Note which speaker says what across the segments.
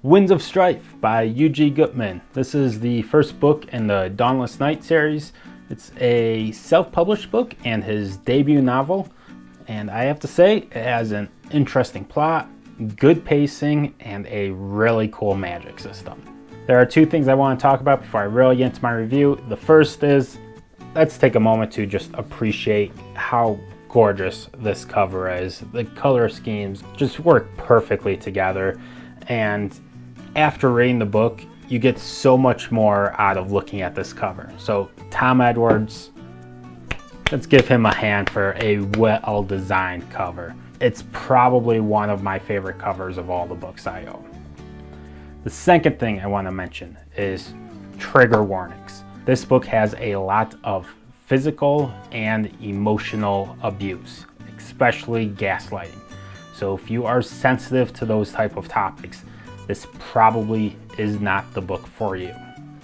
Speaker 1: Winds of Strife by Gutman. This is the first book in the Dawnless Knight series. It's a self-published book and his debut novel, and I have to say it has an interesting plot, good pacing, and a really cool magic system. There are two things I want to talk about before I really get into my review. The first is, let's take a moment to just appreciate how gorgeous this cover is. The color schemes just work perfectly together, and after reading the book, you get so much more out of looking at this cover. So Tom Edwards, let's give him a hand for a well-designed cover. It's probably one of my favorite covers of all the books I own. The second thing I want to mention is trigger warnings. This book has a lot of physical and emotional abuse, especially gaslighting. So if you are sensitive to those type of topics, this probably is not the book for you.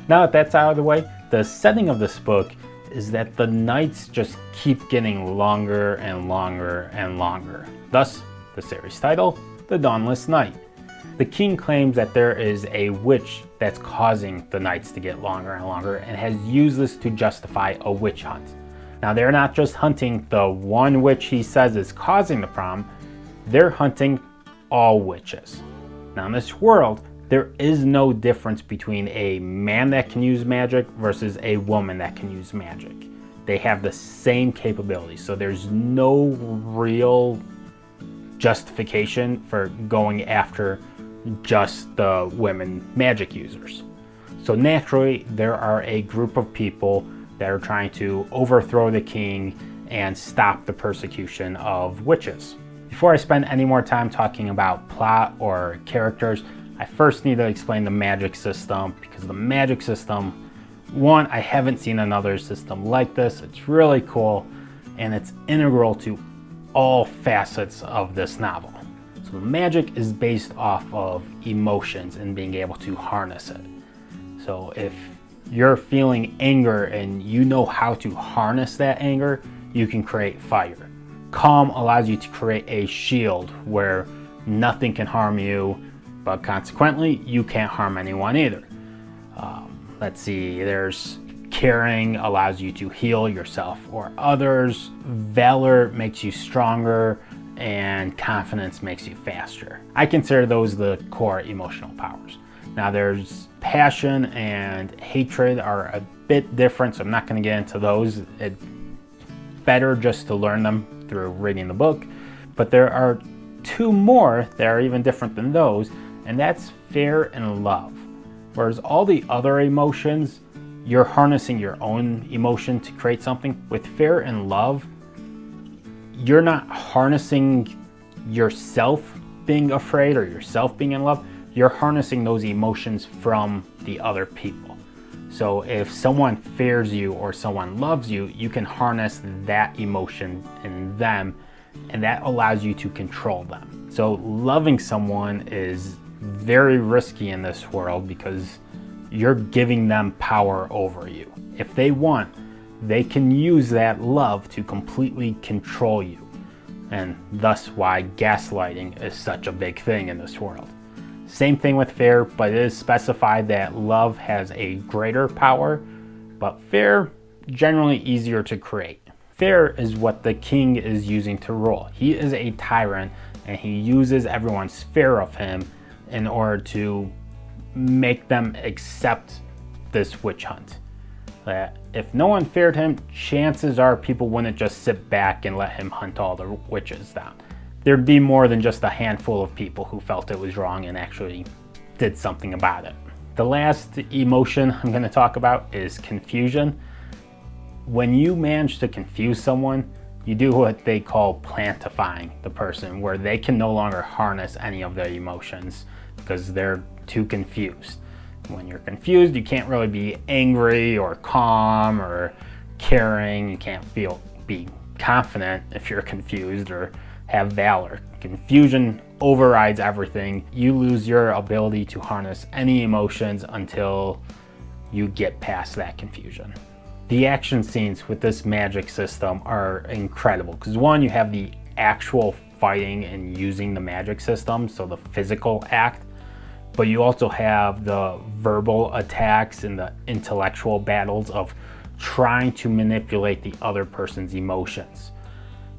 Speaker 1: Now that that's out of the way, the setting of this book is that the nights just keep getting longer and longer and longer. Thus, the series title, The Dawnless Knight. The king claims that there is a witch that's causing the nights to get longer and longer and has used this to justify a witch hunt. Now, they're not just hunting the one witch he says is causing the problem, they're hunting all witches. Now, in this world, there is no difference between a man that can use magic versus a woman that can use magic. They have the same capabilities, so there's no real justification for going after just the women magic users. So naturally, there are a group of people that are trying to overthrow the king and stop the persecution of witches. Before I spend any more time talking about plot or characters, I first need to explain the magic system, because the magic system, one, I haven't seen another system like this. It's really cool, and it's integral to all facets of this novel. So the magic is based off of emotions and being able to harness it. So if you're feeling anger and you know how to harness that anger, you can create fire. Calm allows you to create a shield where nothing can harm you, but consequently, you can't harm anyone either. Let's see, there's caring allows you to heal yourself or others. Valor makes you stronger, and confidence makes you faster. I consider those the core emotional powers. Now there's passion and hatred are a bit different, so I'm not going to get into those. It's better just to learn them through reading the book. But there are two more that are even different than those, and that's fear and love. Whereas all the other emotions, you're harnessing your own emotion to create something. With fear and love, you're not harnessing yourself being afraid or yourself being in love. You're harnessing those emotions from the other people. So if someone fears you or someone loves you, you can harness that emotion in them, and that allows you to control them. So loving someone is very risky in this world because you're giving them power over you. If they want, they can use that love to completely control you, and thus why gaslighting is such a big thing in this world. Same thing with fear, but it is specified that love has a greater power, but fear generally easier to create. Fear is what the king is using to rule. He is a tyrant, and he uses everyone's fear of him in order to make them accept this witch hunt. If no one feared him, chances are people wouldn't just sit back and let him hunt all the witches down. There'd be more than just a handful of people who felt it was wrong and actually did something about it. The last emotion I'm going to talk about is confusion. When you manage to confuse someone, you do what they call plantifying the person, where they can no longer harness any of their emotions because they're too confused. When you're confused, you can't really be angry or calm or caring. You can't be confident if you're confused or have valor. Confusion overrides everything. You lose your ability to harness any emotions until you get past that confusion. The action scenes with this magic system are incredible because one, you have the actual fighting and using the magic system, so the physical act. but you also have the verbal attacks and the intellectual battles of trying to manipulate the other person's emotions.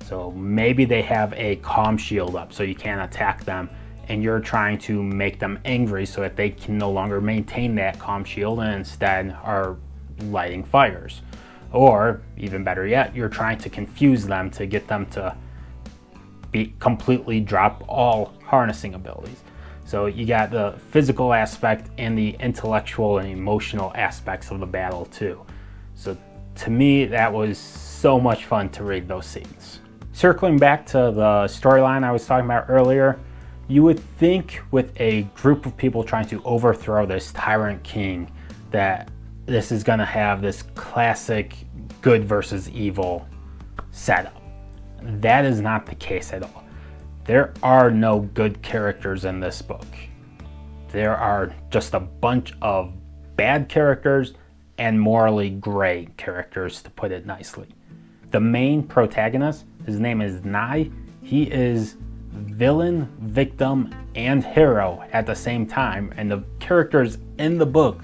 Speaker 1: So maybe they have a calm shield up so you can't attack them, and you're trying to make them angry so that they can no longer maintain that calm shield and instead are lighting fires. Or even better yet, you're trying to confuse them to get them to completely drop all harnessing abilities. So you got the physical aspect and the intellectual and emotional aspects of the battle too. So to me, that was so much fun to read those scenes. Circling back to the storyline I was talking about earlier, you would think with a group of people trying to overthrow this tyrant king that this is gonna have this classic good versus evil setup. That is not the case at all. There are no good characters in this book. There are just a bunch of bad characters and morally gray characters, to put it nicely. The main protagonist, his name is Nye. He is villain, victim, and hero at the same time, and the characters in the book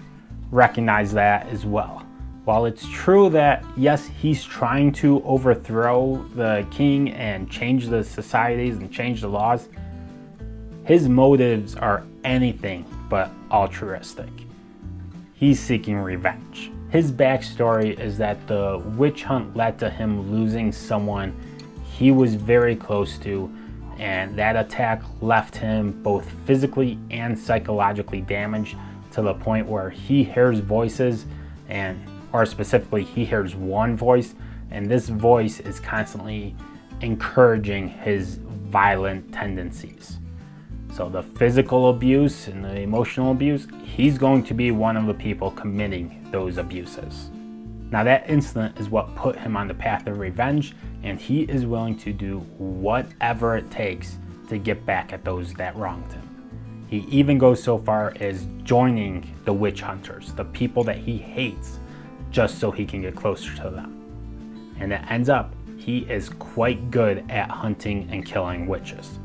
Speaker 1: recognize that as well. While it's true that, yes, he's trying to overthrow the king and change the societies and change the laws, his motives are anything but altruistic. He's seeking revenge. His backstory is that the witch hunt led to him losing someone he was very close to, and that attack left him both physically and psychologically damaged to the point where he hears voices, or specifically he hears one voice, and this voice is constantly encouraging his violent tendencies. So the physical abuse and the emotional abuse, he's going to be one of the people committing those abuses. Now that incident is what put him on the path of revenge, and he is willing to do whatever it takes to get back at those that wronged him. He even goes so far as joining the witch hunters, the people that he hates, just so he can get closer to them. And it ends up, he is quite good at hunting and killing witches.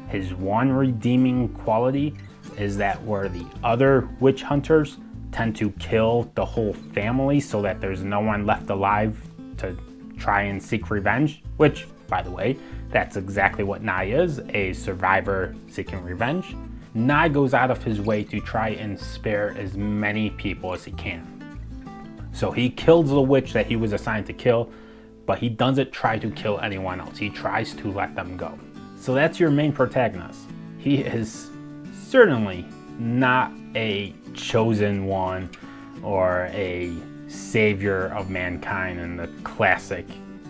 Speaker 1: His one redeeming quality is that where the other witch hunters tend to kill the whole family so that there's no one left alive to try and seek revenge, which, by the way, that's exactly what Nye is, a survivor seeking revenge. Nye goes out of his way to try and spare as many people as he can. So he kills the witch that he was assigned to kill, but he doesn't try to kill anyone else. He tries to let them go. So that's your main protagonist. He is certainly not a chosen one or a savior of mankind in the classic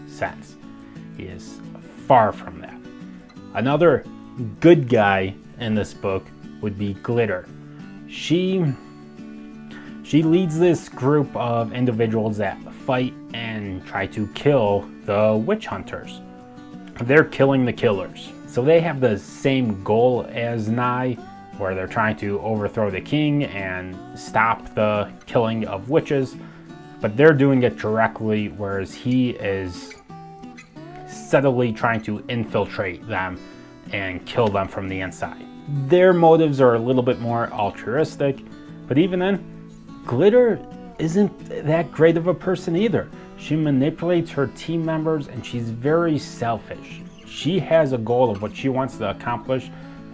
Speaker 1: sense. He is far from that. Another good guy in this book would be Glitter. She leads this group of individuals that fight and try to kill the witch hunters. They're killing the killers. So they have the same goal as Nye, where they're trying to overthrow the king and stop the killing of witches, but they're doing it directly, whereas he is steadily trying to infiltrate them and kill them from the inside. Their motives are a little bit more altruistic, but even then, Glitter isn't that great of a person either. She manipulates her team members and she's very selfish. She has a goal of what she wants to accomplish,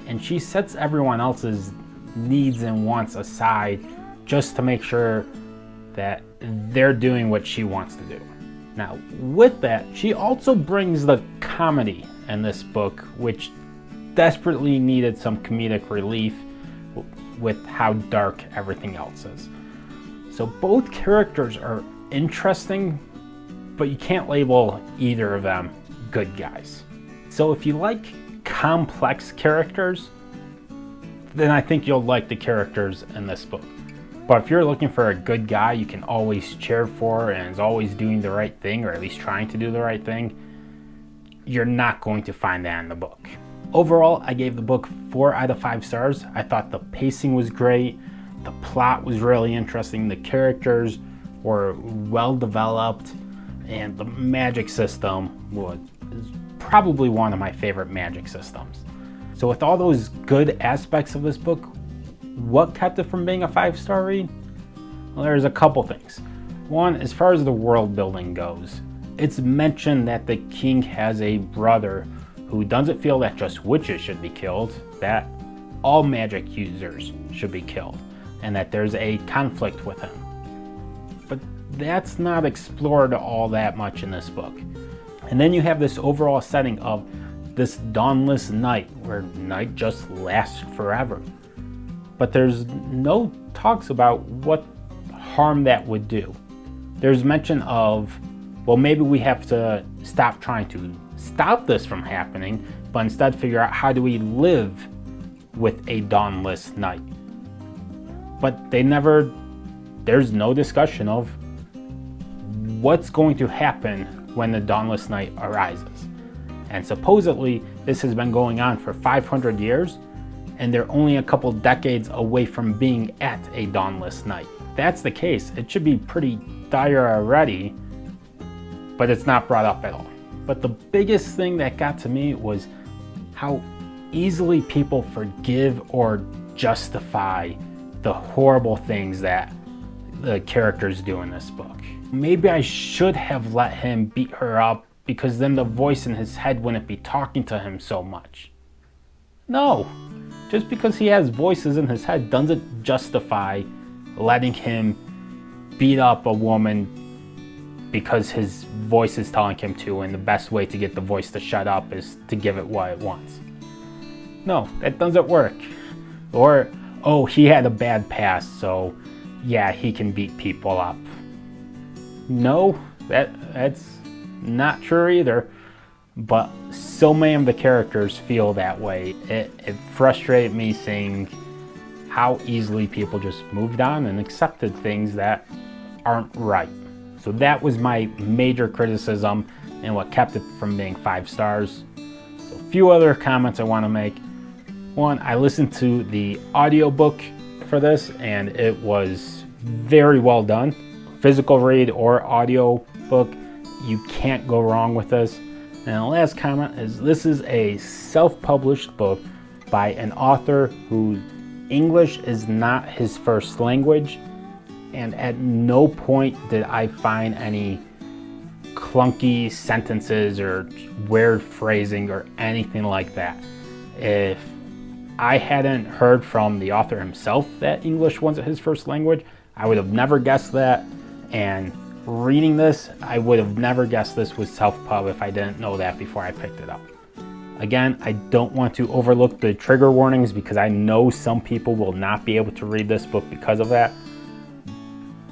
Speaker 1: and she sets everyone else's needs and wants aside just to make sure that they're doing what she wants to do. Now, with that, she also brings the comedy in this book, which desperately needed some comedic relief with how dark everything else is. So both characters are interesting, but you can't label either of them good guys. So if you like complex characters, then I think you'll like the characters in this book. But if you're looking for a good guy you can always cheer for and is always doing the right thing, or at least trying to do the right thing, you're not going to find that in the book. Overall, I gave the book 4 out of 5 stars. I thought the pacing was great, the plot was really interesting, the characters were well developed, and the magic system was probably one of my favorite magic systems. So with all those good aspects of this book, What kept it from being a 5-star read? Well, there's a couple things. One, as far as the world building goes, it's mentioned that the king has a brother who doesn't feel that just witches should be killed, that all magic users should be killed, and that there's a conflict with him. But that's not explored all that much in this book. And then you have this overall setting of this Dawnless Knight, where night just lasts forever. But there's no talks about what harm that would do. There's mention of, well, maybe we have to stop trying to stop this from happening, but instead figure out how do we live with a Dawnless Knight. But there's no discussion of what's going to happen when the Dawnless Knight arises. And supposedly this has been going on for 500 years, and they're only a couple decades away from being at a Dawnless Knight. If that's the case, it should be pretty dire already, but it's not brought up at all. But the biggest thing that got to me was how easily people forgive or justify the horrible things that the characters do in this book. Maybe I should have let him beat her up, because then the voice in his head wouldn't be talking to him so much. No, just because he has voices in his head doesn't justify letting him beat up a woman because his voice is telling him to, and the best way to get the voice to shut up is to give it what it wants. No, that doesn't work. Or, oh, he had a bad past, so yeah, he can beat people up. No, that's not true either. But so many of the characters feel that way. It frustrated me seeing how easily people just moved on and accepted things that aren't right. So that was my major criticism and what kept it from being 5 stars. So a few other comments I want to make. One, I listened to the audiobook for this and it was very well done. Physical read or audio book, you can't go wrong with this. And the last comment is, this is a self-published book by an author whose English is not his first language, and at no point did I find any clunky sentences or weird phrasing or anything like that. If I hadn't heard from the author himself that English wasn't his first language, I would have never guessed that, and reading this, I would have never guessed this was self-pub if I didn't know that before I picked it up. Again, I don't want to overlook the trigger warnings because I know some people will not be able to read this book because of that.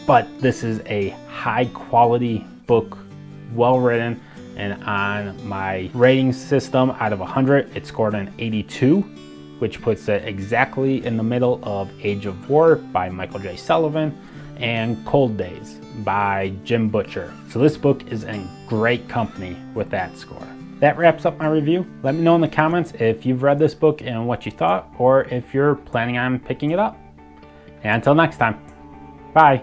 Speaker 1: But this is a high quality book, well written, and on my rating system out of 100, it scored an 82, which puts it exactly in the middle of Age of War by Michael J. Sullivan and Cold Days by Jim Butcher. So this book is in great company with that score. That wraps up my review. Let me know in the comments if you've read this book and what you thought, or if you're planning on picking it up. And until next time, bye.